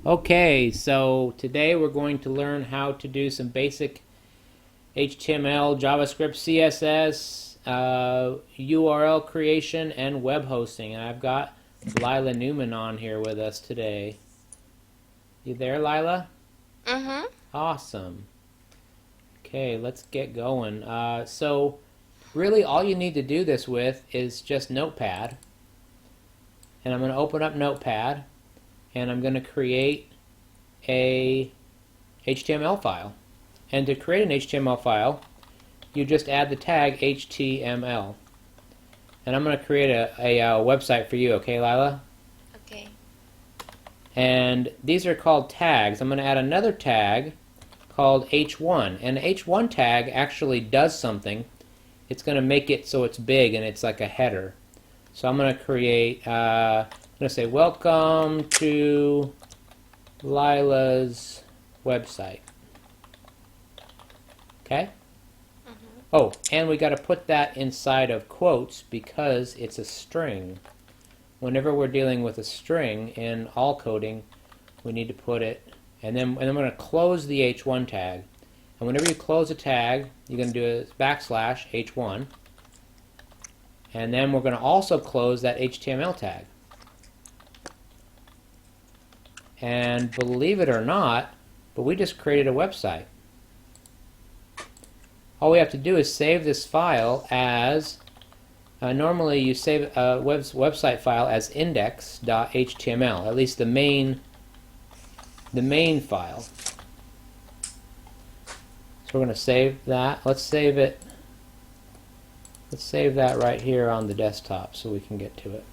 Okay, so today we're going to learn how to do some basic HTML, JavaScript, CSS, URL creation, and web hosting. And I've got Lila Newman on here with us today. You there, Lila? Mm-hmm. Awesome. Okay, let's get going. So really all you need to do this with is just Notepad. And I'm going to open up Notepad, and I'm going to create a HTML file. And to create an HTML file, you just add the tag HTML. And I'm going to create a website for you, okay, Lila? Okay. And these are called tags. I'm going to add another tag called H1. And the H1 tag actually does something. It's going to make it so it's big and it's like a header. So I'm going to create, I'm going to say, welcome to Lila's website. Okay? Mm-hmm. Oh, and we got to put that inside of quotes because it's a string. Whenever we're dealing with a string in all coding, we need to put it, and then we're going to close the H1 tag. And whenever you close a tag, you're going to do a backslash H1. And then we're going to also close that HTML tag. And believe it or not, but we just created a website. All we have to do is save this file as, normally you save a website file as index.html, at least the main file. So we're going to save that. Let's save it. Let's save that right here on the desktop so we can get to it.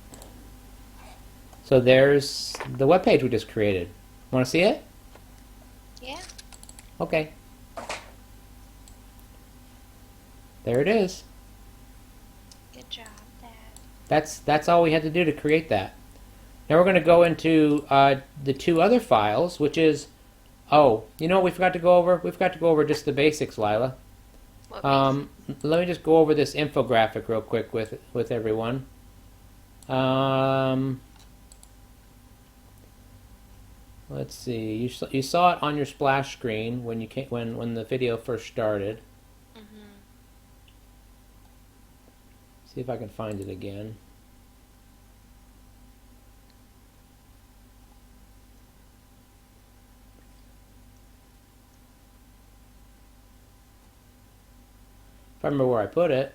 So there's the web page we just created. Want to see it? Yeah. Okay. There it is. Good job, Dad. That's all we had to do to create that. Now we're going to go into the two other files, which is, oh, you know what we forgot to go over? We forgot to go over just the basics, Lila. What makes Let me just go over this infographic real quick with everyone. Let's see. You saw it on your splash screen when you came, when the video first started. Mm-hmm. See if I can find it again. If I remember where I put it.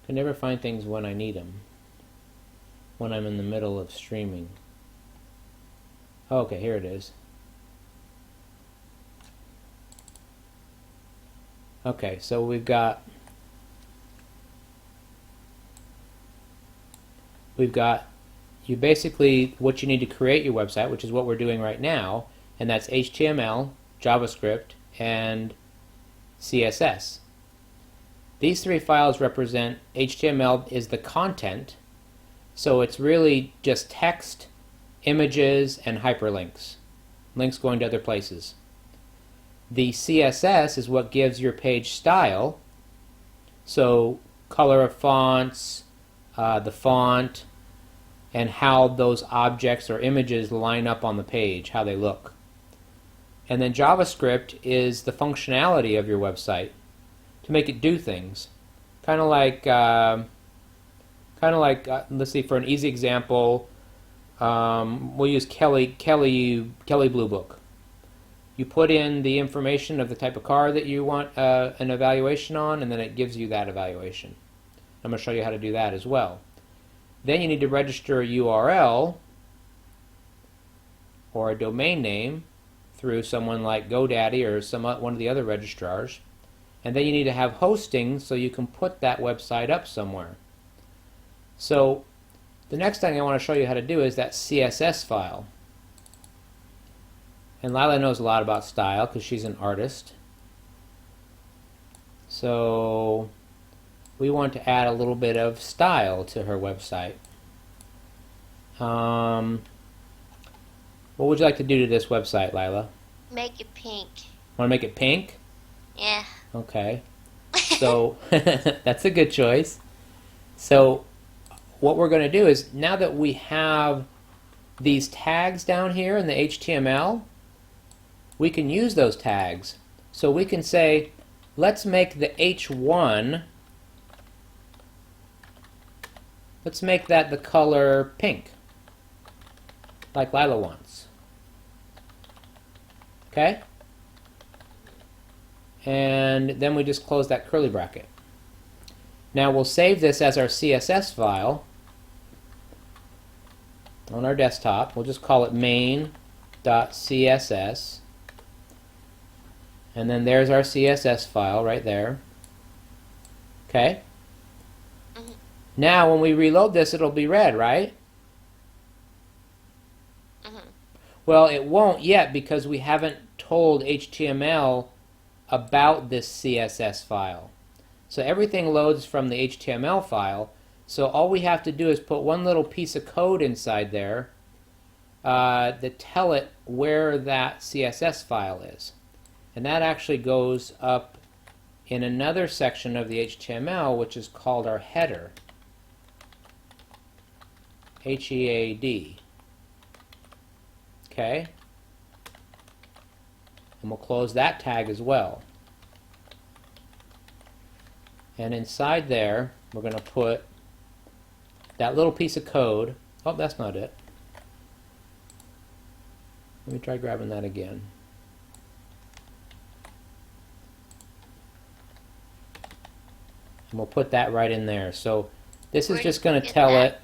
Can never find things when I need them. When I'm in the middle of streaming. Okay, here it is. Okay, so you basically what you need to create your website, which is what we're doing right now, and that's HTML, JavaScript, and CSS. These three files represent HTML is the content, so it's really just text, images, and hyperlinks, links going to other places. The CSS is what gives your page style, so color of fonts, the font, and how those objects or images line up on the page, how they look. And then JavaScript is the functionality of your website to make it do things. Kind of like, let's see, for an easy example, we'll use Kelly Blue Book. You put in the information of the type of car that you want an evaluation on, and then it gives you that evaluation. I'm going to show you how to do that as well. Then you need to register a URL or a domain name through someone like GoDaddy or one of the other registrars. And then you need to have hosting so you can put that website up somewhere. So the next thing I want to show you how to do is that CSS file. And Lila knows a lot about style because she's an artist. So we want to add a little bit of style to her website. What would you like to do to this website, Lila? Make it pink. Want to make it pink? Yeah. Okay. So that's a good choice. So what we're going to do is, now that we have these tags down here in the HTML, we can use those tags. So we can say, let's make the H1, let's make that the color pink, like Lila wants. Okay? And then we just close that curly bracket. Now we'll save this as our CSS file on our desktop. We'll just call it main.css. And then there's our CSS file right there. Okay? Mm-hmm. Now when we reload this, it'll be red, right? Mm-hmm. Well, it won't yet because we haven't told HTML about this CSS file. So everything loads from the HTML file. So all we have to do is put one little piece of code inside there to tell it where that CSS file is. And that actually goes up in another section of the HTML, which is called our header. H-E-A-D. Okay? And we'll close that tag as well. And inside there, we're going to put that little piece of code. Oh, that's not it. Let me try grabbing that again. And we'll put that right in there. So this is just going to tell it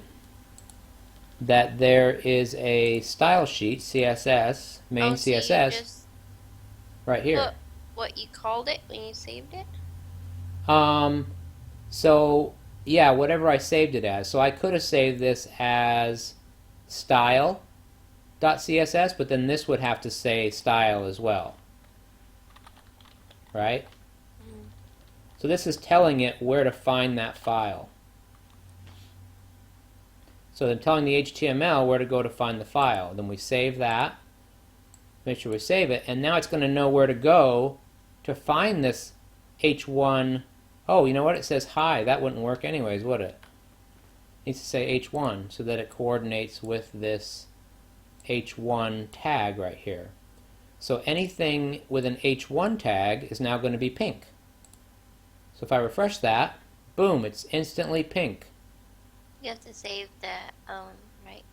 that there is a style sheet, CSS, main CSS, right here. What you called it when you saved it? So yeah, whatever I saved it as. So I could have saved this as style.css, but then this would have to say style as well. Right? Mm. So this is telling it where to find that file. So then telling the HTML where to go to find the file. Then we save that, make sure we save it, and now it's going to know where to go to find this H1. Oh, you know what? It says hi. That wouldn't work anyways, would it? It needs to say H1 so that it coordinates with this H1 tag right here. So anything with an H1 tag is now going to be pink. So if I refresh that, boom, it's instantly pink. You have to save the right?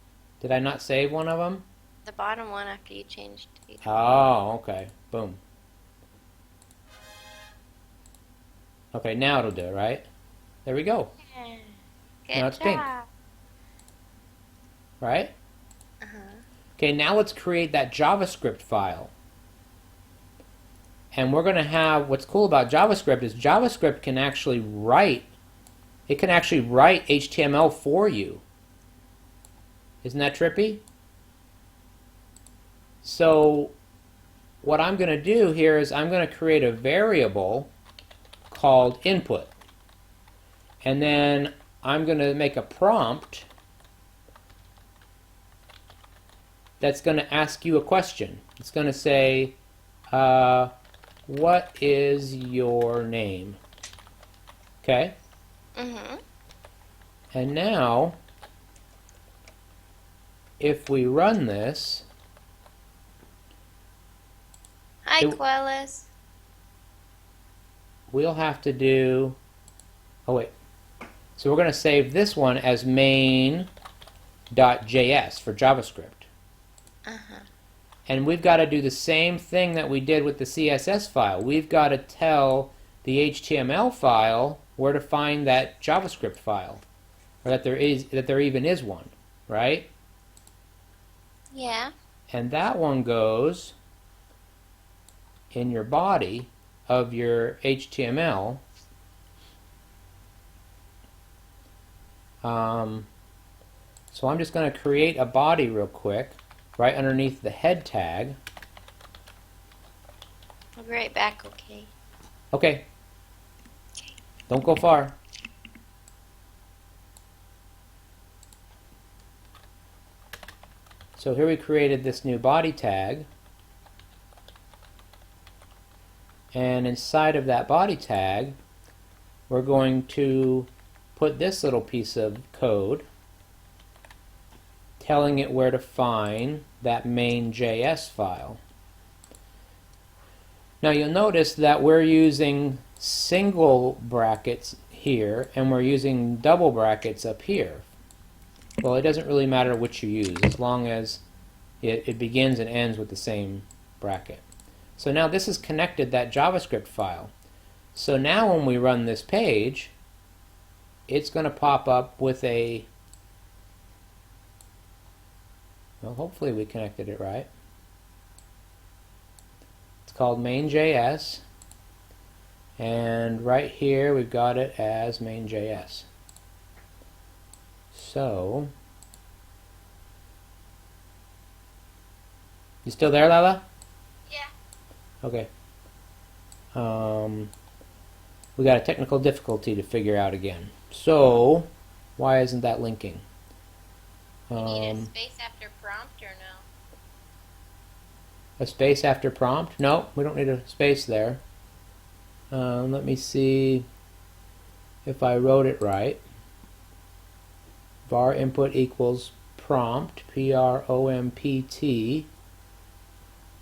Did I not save one of them? The bottom one after you changed to H1. Oh, okay. Boom. Okay, now it'll do it, right? There we go. Yeah. Good Now it's job. pink. Right? Uh-huh. Okay, now let's create that JavaScript file. And we're going to have, what's cool about JavaScript is JavaScript can actually write, it can actually write HTML for you. Isn't that trippy? So what I'm going to do here is I'm going to create a variable called input. And then I'm going to make a prompt that's going to ask you a question. It's going to say, what is your name? Okay? Mm-hmm. And now, if we run this, Hi, Quellis. we'll have to do, oh wait, so we're going to save this one as main.js for JavaScript. Uh-huh. And we've got to do the same thing that we did with the CSS file. We've got to tell the HTML file where to find that JavaScript file, or that there even is one, right? Yeah. And that one goes in your body of your HTML. So I'm just going to create a body real quick right underneath the head tag. I'll be right back, okay? Okay. Don't go far. So here we created this new body tag. And inside of that body tag, we're going to put this little piece of code telling it where to find that main.js file. Now you'll notice that we're using single brackets here and we're using double brackets up here. Well, it doesn't really matter which you use as long as it begins and ends with the same bracket. So now this has connected that JavaScript file. So now when we run this page, it's going to pop up with a, well, hopefully we connected it right. It's called main.js, and right here we've got it as main.js. So, you still there, Lila? Yeah. Okay. We got a technical difficulty to figure out again. So, why isn't that linking? You need a space after prompt or no? A space after prompt? No, we don't need a space there. Let me see if I wrote it right. Var input equals prompt, P-R-O-M-P-T.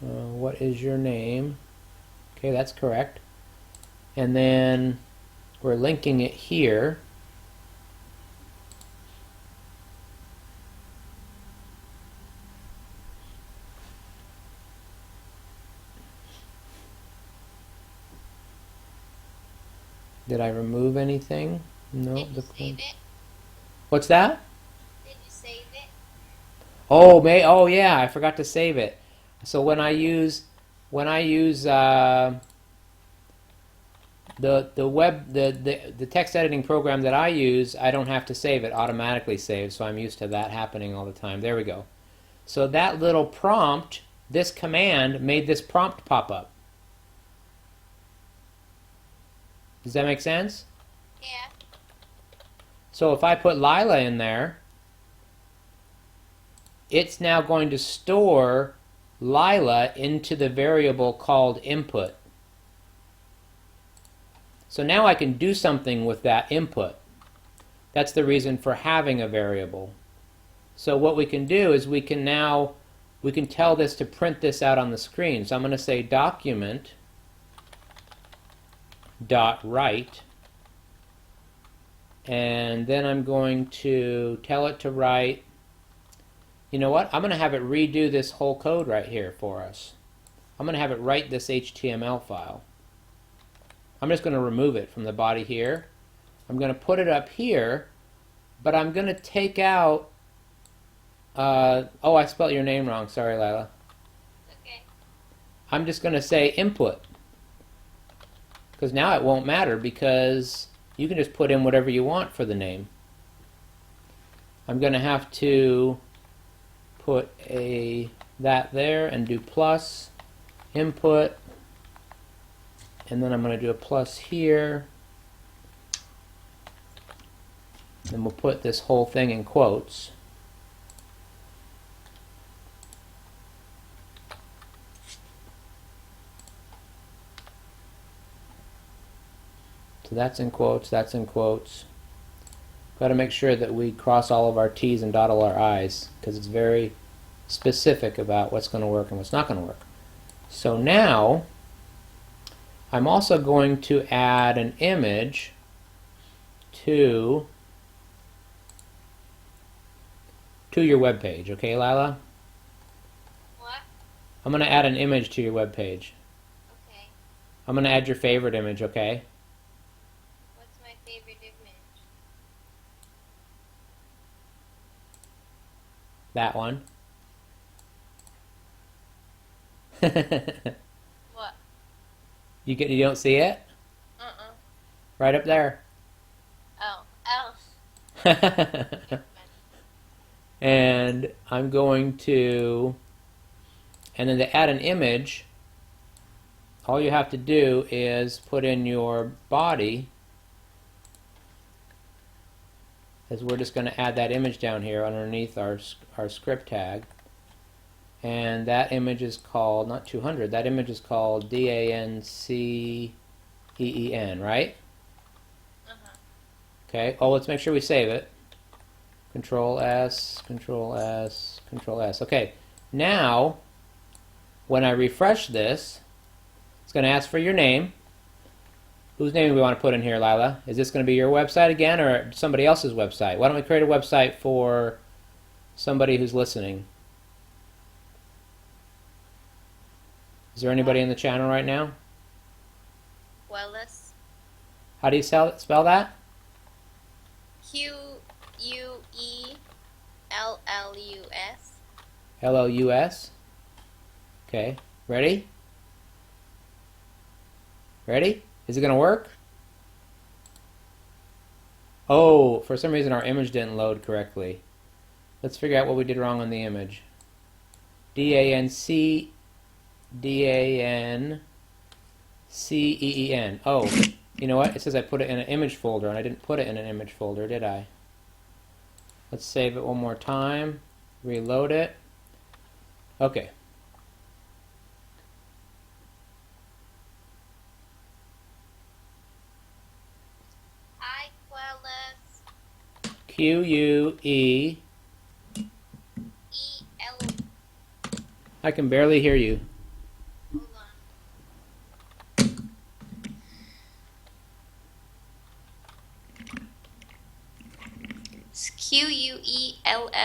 What is your name? Okay, that's correct. And then we're linking it here. Did I remove anything? No. Did you save it? What's that? Did you save it? Oh yeah, I forgot to save it. So when I use the text editing program that I use, I don't have to save it, automatically saves, so I'm used to that happening all the time. There we go. So that little prompt, this command made this prompt pop up. Does that make sense? Yeah. So if I put Lila in there, it's now going to store Lila into the variable called input. So now I can do something with that input. That's the reason for having a variable. So what we can do is we can tell this to print this out on the screen. So I'm going to say document dot write, and then I'm going to tell it to write. You know what? I'm going to have it redo this whole code right here for us. I'm going to have it write this HTML file. I'm just going to remove it from the body here. I'm going to put it up here, but I'm going to take out oh, I spelled your name wrong. Sorry, Lila. Okay. I'm just going to say input, because now it won't matter because you can just put in whatever you want for the name. I'm going to have to put that there and do plus input, and then I'm going to do a plus here. Then we'll put this whole thing in quotes. So that's in quotes, that's in quotes. Got to make sure that we cross all of our T's and dot all our I's, because it's very specific about what's going to work and what's not going to work. So now I'm also going to add an image to your web page. Okay, Lila? What? I'm going to add an image to your web page. Okay. I'm going to add your favorite image, okay? What's my favorite image? That one. What? You don't see it? Uh-uh. Right up there. Oh. Oh. And I'm going to, and then to add an image, all you have to do is put in your body, as we're just going to add that image down here underneath our script tag. And that image is called, not 200, that image is called DANCEEN, right? Okay, oh, let's make sure we save it. Control S, Control S, Control S. Okay, now, when I refresh this, it's going to ask for your name. Whose name do we want to put in here, Lila? Is this going to be your website again or somebody else's website? Why don't we create a website for somebody who's listening? Is there anybody in the channel right now? Quellas. How do you spell that? Queuells. LLUS. Okay, ready? Ready? Is it going to work? Oh, for some reason our image didn't load correctly. Let's figure out what we did wrong on the image. DANCEEN. Oh, you know what? It says I put it in an image folder, and I didn't put it in an image folder, did I? Let's save it one more time. Reload it. Okay. Hi, Quellas. QUE. EL. I can barely hear you. Hold on. It's QUELLUS.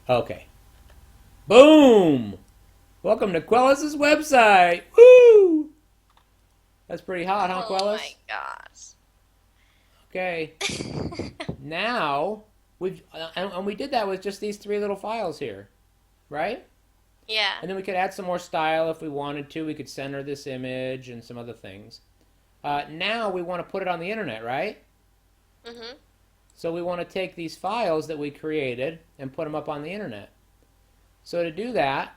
Okay. Boom! Welcome to Quellas' website. Woo! That's pretty hot, huh, Quellas? Oh my gosh. Okay. Now we did that with just these 3 little files here, right? Yeah. And then we could add some more style if we wanted to. We could center this image and some other things. Now we want to put it on the internet, right? Mhm. So we want to take these files that we created and put them up on the internet. So to do that,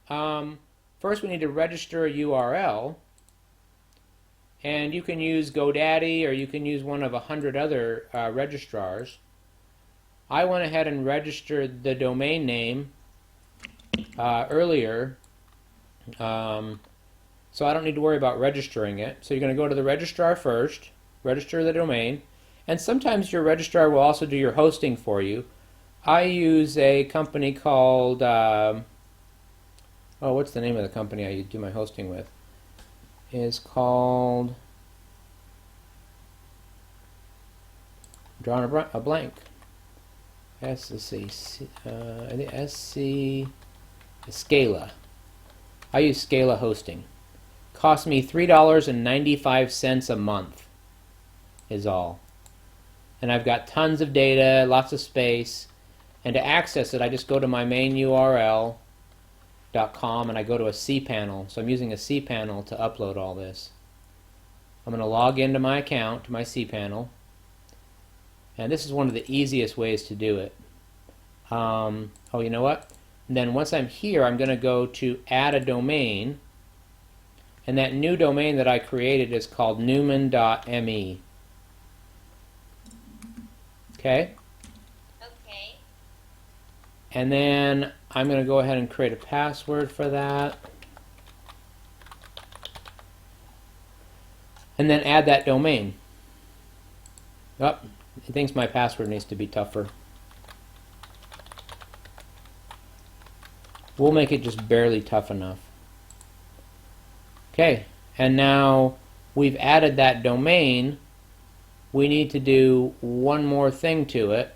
first we need to register a URL. And you can use GoDaddy or you can use one of 100 other registrars. I went ahead and registered the domain name earlier, so I don't need to worry about registering it. So you're going to go to the registrar first, register the domain, and sometimes your registrar will also do your hosting for you. I use a company called, what's the name of the company I do my hosting with? Is called, I'm drawing a blank. Scala. I use Scala hosting. Cost me $3.95 a month is all. And I've got tons of data, lots of space, and to access it I just go to my main URL .com and I go to a cPanel. So I'm using a cPanel to upload all this. I'm going to log into my account, to my cPanel, and this is one of the easiest ways to do it. Oh, you know what? And then once I'm here, I'm going to go to add a domain, and that new domain that I created is called newman.me. Okay? Okay. And then I'm going to go ahead and create a password for that. And then add that domain. Oh, it thinks my password needs to be tougher. We'll make it just barely tough enough. Okay, and now we've added that domain. We need to do one more thing to it.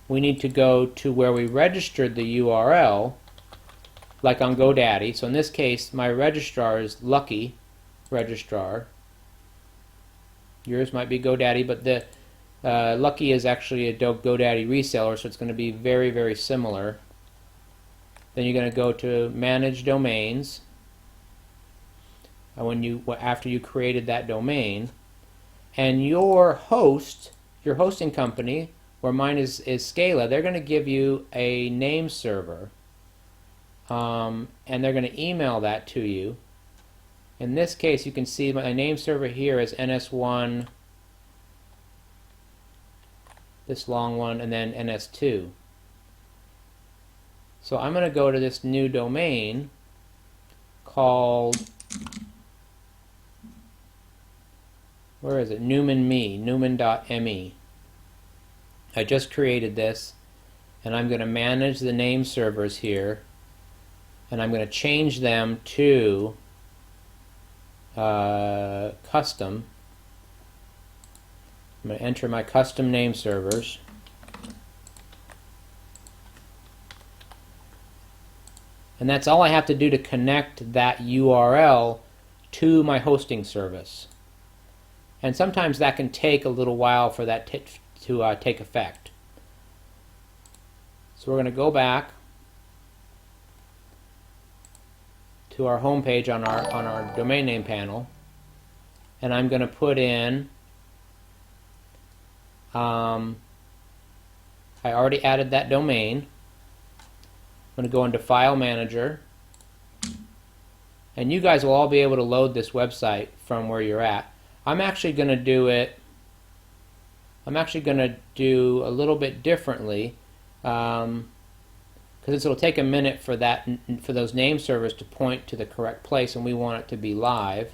We need to go to where we registered the URL, like on GoDaddy. So in this case, my registrar is Lucky Registrar. Yours might be GoDaddy, but the Lucky is actually a GoDaddy reseller, so it's going to be very, very similar. Then you're going to go to Manage Domains. After you created that domain, and your host, your hosting company, where mine is Scala, they're going to give you a name server, and they're going to email that to you. In this case, you can see my name server here is NS1 this long one, and then ns2. So I'm going to go to this new domain called, where is it? Newman.me. I just created this, and I'm going to manage the name servers here, and I'm going to change them to custom. I'm going to enter my custom name servers. And that's all I have to do to connect that URL to my hosting service. And sometimes that can take a little while for that to take effect. So we're going to go back to our home page on our domain name panel, and I'm going to put in, I already added that domain. I'm going to go into File Manager, and you guys will all be able to load this website from where you're at. I'm actually going to do a little bit differently, because it'll take a minute for those name servers to point to the correct place, and we want it to be live.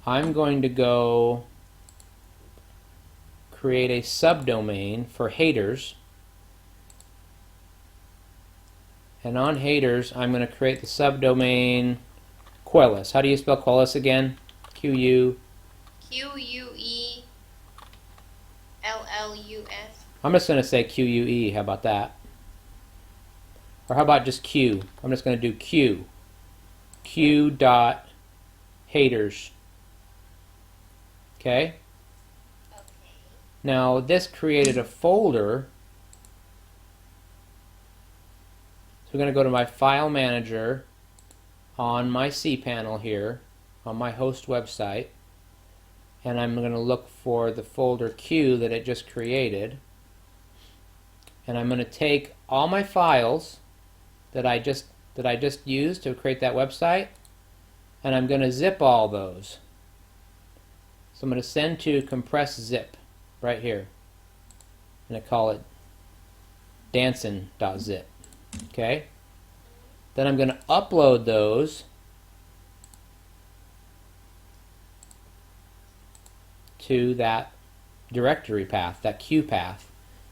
I'm going to go create a subdomain for haters. And on haters, I'm going to create the subdomain Quelus. How do you spell Quelus again? Q-U... Q-U-E-L-L-U-S. I'm just going to say Q-U-E. How about that? Or how about just Q? I'm just going to do Q. Q dot haters. Okay? Now, this created a folder. So we're going to go to my File Manager on my cPanel here, on my host website, and I'm going to look for the folder Q that it just created, and I'm going to take all my files that I just used to create that website, and I'm going to zip all those. So I'm going to send to compress zip right here, and I call it dancin.zip. Okay? Then I'm going to upload those to that directory path, that Q path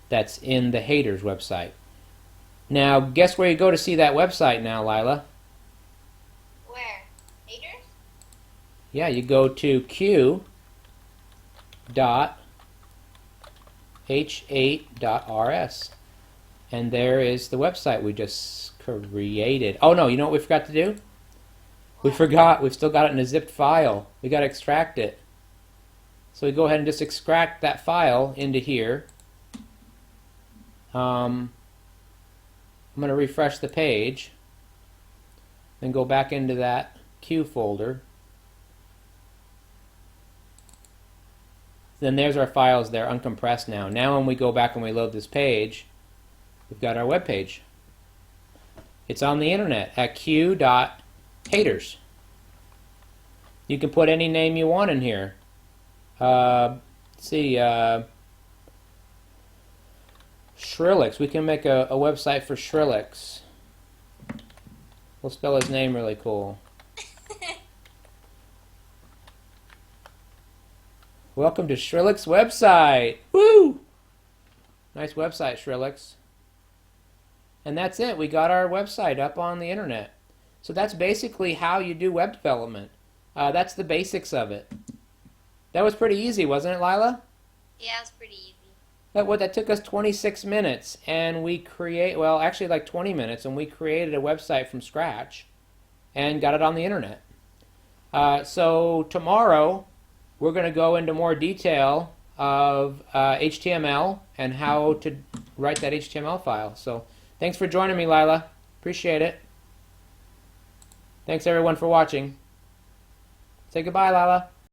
that's in the haters website. Now, guess where you go to see that website now, Lila? Where? Haters? Yeah, you go to q.h8.rs. And there is the website we just created. Oh no, you know what we forgot to do? We've still got it in a zipped file. We got to extract it. So we go ahead and just extract that file into here. I'm going to refresh the page, then go back into that Q folder. Then there's our files there, uncompressed now. Now when we go back and we load this page, we've got our web page. It's on the internet at q.haters. You can put any name you want in here. Let's see, Shrillex. We can make a website for Shrillex. We'll spell his name really cool. Welcome to Shrillex website. Woo! Nice website, Shrillex. And that's it. We got our website up on the internet. So that's basically how you do web development. That's the basics of it. That was pretty easy, wasn't it, Lila? Yeah, it's pretty easy. That took us 26 minutes, and actually like 20 minutes, and we created a website from scratch and got it on the internet. So tomorrow we're going to go into more detail of HTML and how to write that HTML file. So thanks for joining me, Lila. Appreciate it. Thanks everyone for watching. Say goodbye, Lila.